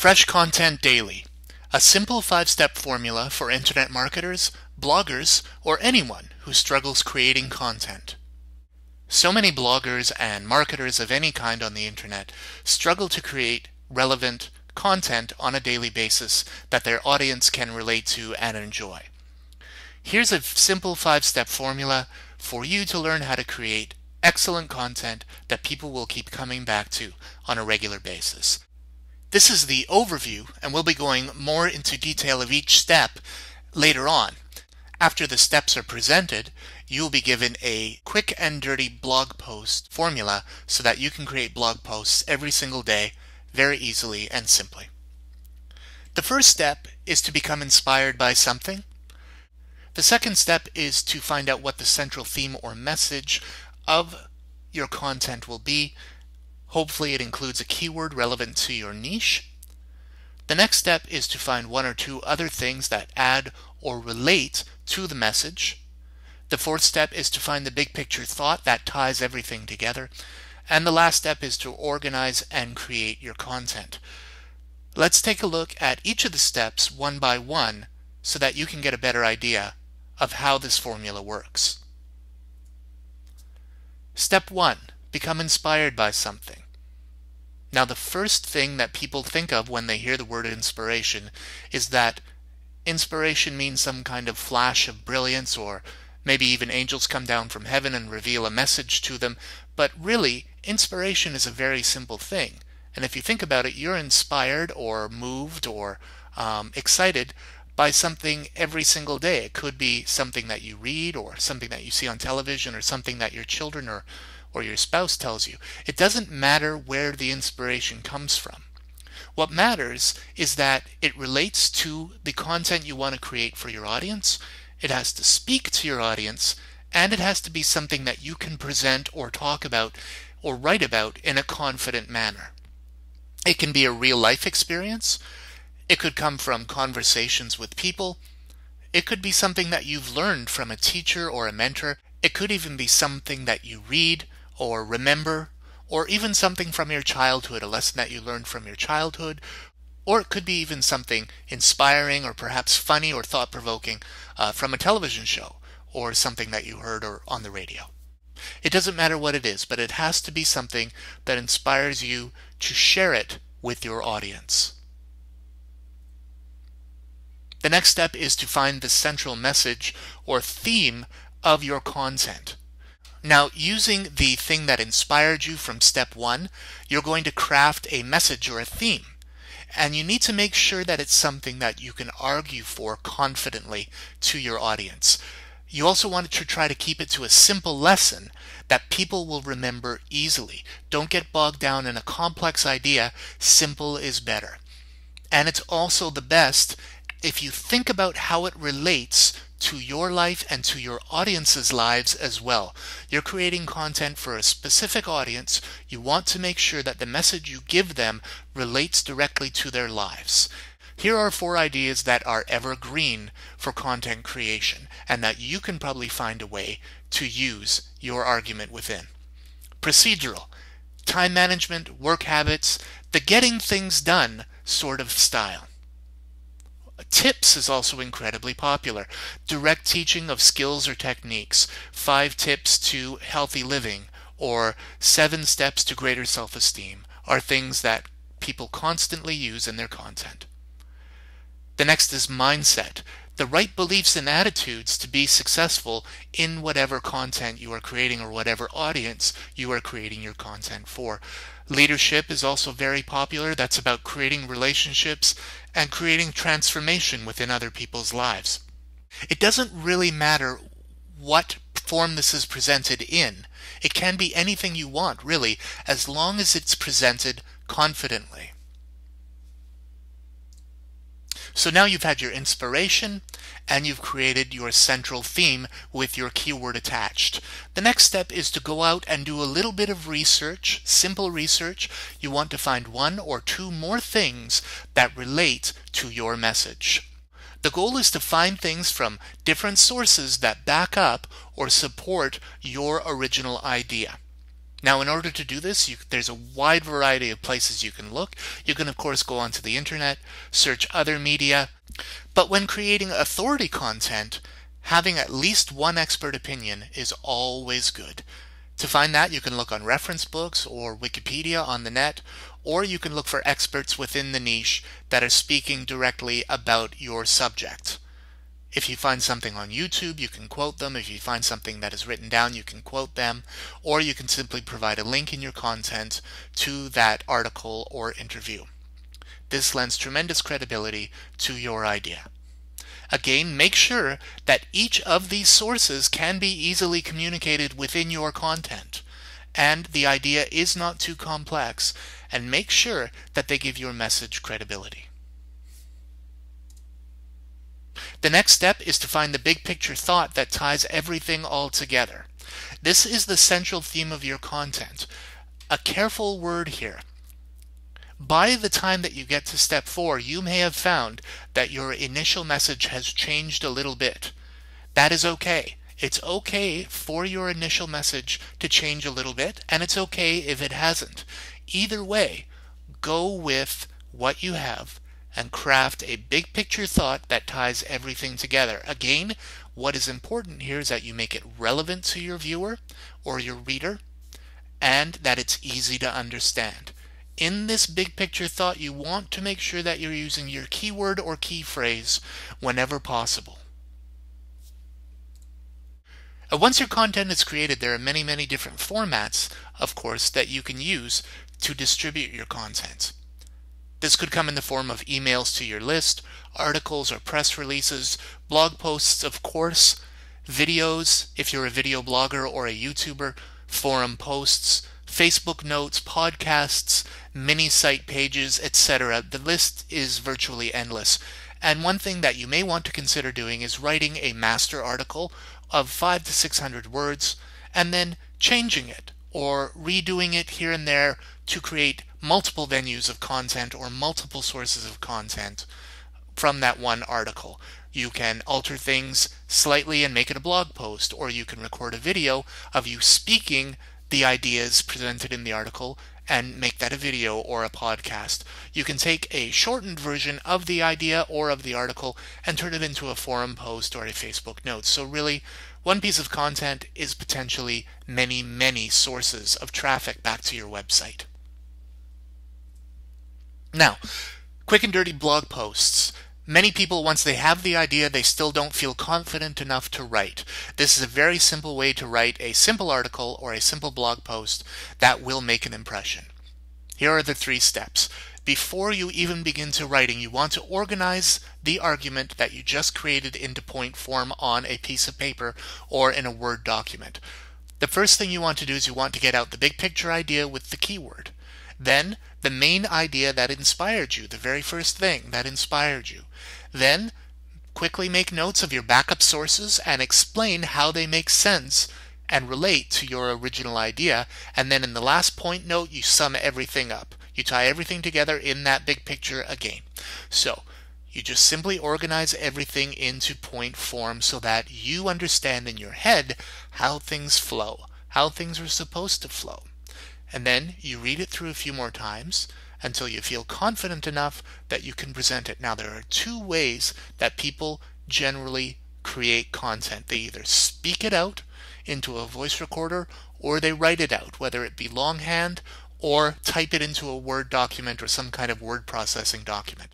Fresh Content Daily, a simple 5-step formula for internet marketers, bloggers, or anyone who struggles creating content. So many bloggers and marketers of any kind on the internet struggle to create relevant content on a daily basis that their audience can relate to and enjoy. Here's a simple 5-step formula for you to learn how to create excellent content that people will keep coming back to on a regular basis. This is the overview, and we'll be going more into detail of each step later on. After the steps are presented, you'll be given a quick and dirty blog post formula so that you can create blog posts every single day very easily and simply. The first step is to become inspired by something. The second step is to find out what the central theme or message of your content will be. Hopefully it includes a keyword relevant to your niche. The next step is to find one or two other things that add or relate to the message. The fourth step is to find the big picture thought that ties everything together. And the last step is to organize and create your content. Let's take a look at each of the steps one by one so that you can get a better idea of how this formula works. Step 1. Become inspired by something. Now, the first thing that people think of when they hear the word inspiration is that inspiration means some kind of flash of brilliance, or maybe even angels come down from heaven and reveal a message to them. But really, inspiration is a very simple thing. And if you think about it, you're inspired or moved or excited by something every single day. It could be something that you read, or something that you see on television, or something that your children or your spouse tells you. It doesn't matter where the inspiration comes from. What matters is that it relates to the content you want to create for your audience. It has to speak to your audience, and it has to be something that you can present or talk about or write about in a confident manner. It can be a real life experience. It could come from conversations with people. It could be something that you've learned from a teacher or a mentor. It could even be something that you read or remember, or even something from your childhood, a lesson that you learned from your childhood. Or it could be even something inspiring or perhaps funny or thought-provoking from a television show, or something that you heard or on the radio. It doesn't matter what it is, but it has to be something that inspires you to share it with your audience. The next step is to find the central message or theme of your content. Now, using the thing that inspired you from step 1, you're going to craft a message or a theme. And you need to make sure that it's something that you can argue for confidently to your audience. You also want to try to keep it to a simple lesson that people will remember easily. Don't get bogged down in a complex idea. Simple is better. And it's also the best if you think about how it relates to your life and to your audience's lives as well. You're creating content for a specific audience. You want to make sure that the message you give them relates directly to their lives. Here are 4 ideas that are evergreen for content creation and that you can probably find a way to use your argument within. Procedural, time management, work habits, the getting things done sort of style. Tips is also incredibly popular. Direct teaching of skills or techniques, 5 tips to healthy living, or 7 steps to greater self-esteem are things that people constantly use in their content. The next is mindset, the right beliefs and attitudes to be successful in whatever content you are creating or whatever audience you are creating your content for. Leadership is also very popular. That's about creating relationships and creating transformation within other people's lives. It doesn't really matter what form this is presented in. It can be anything you want, really, as long as it's presented confidently. So now you've had your inspiration and you've created your central theme with your keyword attached. The next step is to go out and do a little bit of research, simple research. You want to find 1 or 2 more things that relate to your message. The goal is to find things from different sources that back up or support your original idea. Now, in order to do this, there's a wide variety of places you can look. You can, of course, go onto the internet, search other media. But when creating authority content, having at least one expert opinion is always good. To find that, you can look on reference books or Wikipedia on the net, or you can look for experts within the niche that are speaking directly about your subject. If you find something on YouTube, you can quote them. If you find something that is written down, you can quote them, or you can simply provide a link in your content to that article or interview. This lends tremendous credibility to your idea. Again, make sure that each of these sources can be easily communicated within your content, and the idea is not too complex, and make sure that they give your message credibility. The next step is to find the big picture thought that ties everything all together. This is the central theme of your content. A careful word here. By the time that you get to step 4, you may have found that your initial message has changed a little bit. That is okay. It's okay for your initial message to change a little bit, and it's okay if it hasn't. Either way, go with what you have and craft a big picture thought that ties everything together. Again, what is important here is that you make it relevant to your viewer or your reader, and that it's easy to understand. In this big picture thought, you want to make sure that you're using your keyword or key phrase whenever possible. Once your content is created, there are many, many different formats, of course, that you can use to distribute your content. This could come in the form of emails to your list, articles or press releases, blog posts, of course, videos, if you're a video blogger or a YouTuber, forum posts, Facebook notes, podcasts, mini site pages, etc. The list is virtually endless. And one thing that you may want to consider doing is writing a master article of 500 to 600 words and then changing it or redoing it here and there to create multiple venues of content or multiple sources of content from that one article. You can alter things slightly and make it a blog post, or you can record a video of you speaking the ideas presented in the article and make that a video or a podcast. You can take a shortened version of the idea or of the article and turn it into a forum post or a Facebook note. So really, one piece of content is potentially many, many sources of traffic back to your website. Now, quick and dirty blog posts. Many people, once they have the idea, they still don't feel confident enough to write. This is a very simple way to write a simple article or a simple blog post that will make an impression. Here are the 3 steps. Before you even begin to writing, you want to organize the argument that you just created into point form on a piece of paper or in a Word document. The first thing you want to do is you want to get out the big picture idea with the keyword. Then, the main idea that inspired you, the very first thing that inspired you. Then, quickly make notes of your backup sources and explain how they make sense and relate to your original idea. And then in the last point note, you sum everything up. You tie everything together in that big picture again. So, you just simply organize everything into point form so that you understand in your head how things flow, how things are supposed to flow. And then you read it through a few more times until you feel confident enough that you can present it. Now, there are 2 ways that people generally create content. They either speak it out into a voice recorder or they write it out, whether it be longhand or type it into a Word document or some kind of word processing document.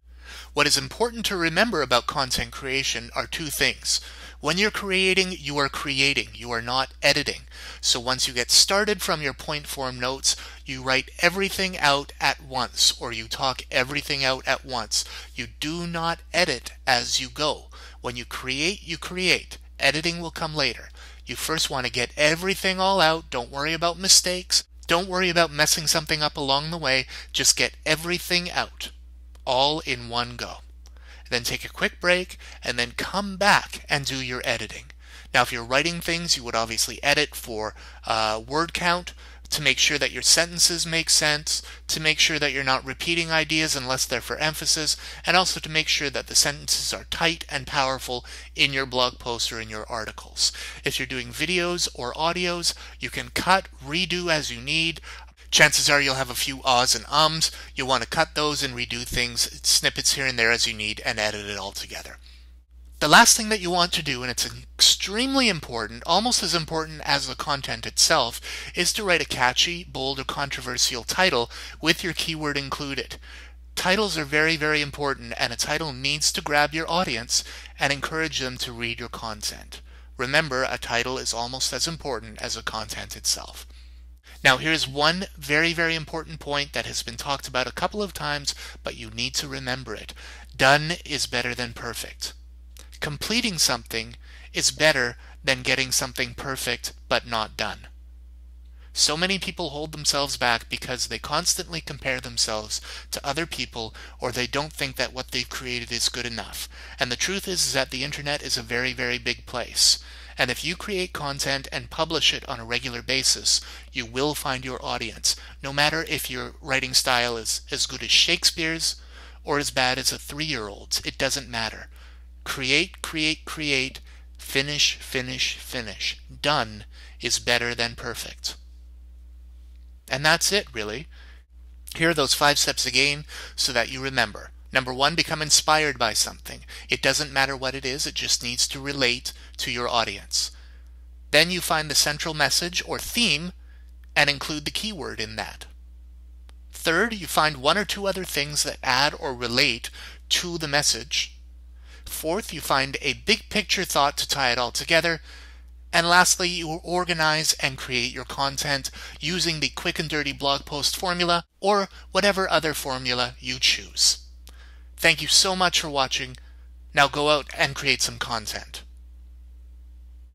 What is important to remember about content creation are 2 things. When you're creating, you are creating. You are not editing. So once you get started from your point form notes, you write everything out at once, or you talk everything out at once. You do not edit as you go. When you create, you create. Editing will come later. You first want to get everything all out. Don't worry about mistakes. Don't worry about messing something up along the way. Just get everything out, all in one go. Then take a quick break, and then come back and do your editing. Now, if you're writing things, you would obviously edit for word count, to make sure that your sentences make sense, to make sure that you're not repeating ideas unless they're for emphasis, and also to make sure that the sentences are tight and powerful in your blog posts or in your articles. If you're doing videos or audios, you can cut, redo as you need. Chances are you'll have a few ahs and ums. You'll want to cut those and redo things, snippets here and there as you need, and edit it all together. The last thing that you want to do, and it's extremely important, almost as important as the content itself, is to write a catchy, bold, or controversial title with your keyword included. Titles are very, very important, and a title needs to grab your audience and encourage them to read your content. Remember, a title is almost as important as the content itself. Now, here's one very, very important point that has been talked about a couple of times, but you need to remember it. Done is better than perfect. Completing something is better than getting something perfect but not done. So many people hold themselves back because they constantly compare themselves to other people, or they don't think that what they've created is good enough. And the truth is that the internet is a very, very big place. And if you create content and publish it on a regular basis, you will find your audience, no matter if your writing style is as good as Shakespeare's or as bad as a 3-year-old's. It doesn't matter. Create, create, create, finish, finish, finish. Done is better than perfect. And that's it, really. Here are those 5 steps again so that you remember. Number 1, become inspired by something. It doesn't matter what it is, it just needs to relate to your audience. Then you find the central message or theme and include the keyword in that. Third, you find 1 or 2 other things that add or relate to the message. Fourth, you find a big picture thought to tie it all together. And lastly, you organize and create your content using the quick and dirty blog post formula or whatever other formula you choose. Thank you so much for watching. Now go out and create some content.